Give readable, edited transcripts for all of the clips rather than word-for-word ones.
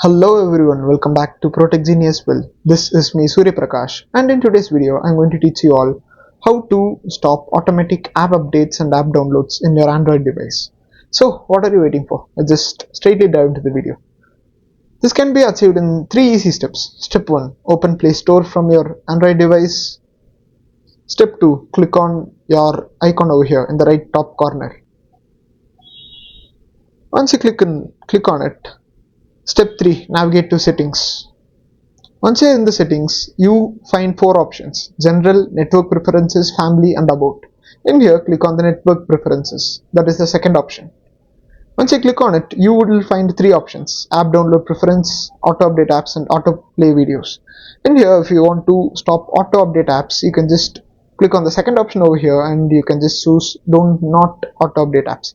Hello everyone, welcome back to Protech Genius Will. This is me Surya Prakash, and in today's video I'm going to teach you all how to stop automatic app updates and app downloads in your Android device. So what are you waiting for? Let's just straightly dive into the video. This can be achieved in 3 easy steps. Step 1. Open Play Store from your Android device. Step 2. Click on your icon over here in the right top corner. Once you click on it, Step 3. Navigate to Settings. Once you're in the settings, you find 4 options: General, Network Preferences, Family and About. In here, click on the Network Preferences. That is the second option. Once you click on it, you will find 3 options: App Download Preference, Auto Update Apps and Auto Play Videos. In here, if you want to stop Auto Update Apps, you can just click on the second option over here and you can just choose Don't Not Auto Update Apps.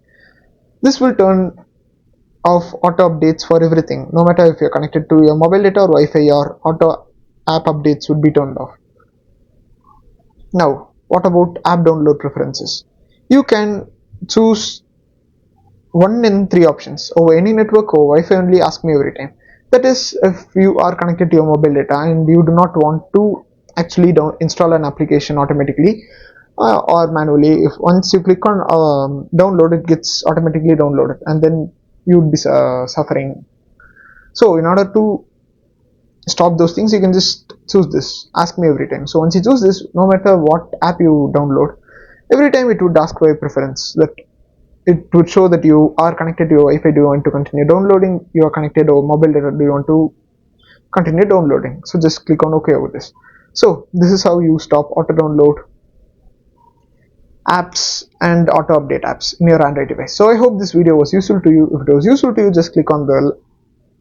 This will turn of auto updates for everything. No matter if you're connected to your mobile data or Wi-Fi, your auto app updates would be turned off. Now, what about app download preferences? You can choose one in 3 options over any network or Wi-Fi only. Ask me every time. That is, if you are connected to your mobile data and you do not want to actually install an application automatically or manually. If once you click on download, it gets automatically downloaded and then you would be suffering. So in order to stop those things, you can just choose this, ask me every time. So once you choose this, no matter what app you download, every time it would ask for a preference, that it would show that you are connected to your Wi-Fi. Do you want to continue downloading? You are connected or mobile data, do you want to continue downloading? So just click on OK over this. So this is how you stop auto download apps and auto update apps in your Android device. So I hope this video was useful to you. If it was useful to you, just click on the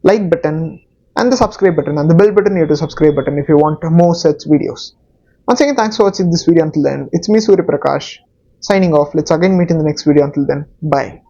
like button and the subscribe button and the bell button near to subscribe button if you want more such videos. Once again, thanks for watching this video until then. It's me Surya Prakash signing off. Let's again meet in the next video. Until then, bye.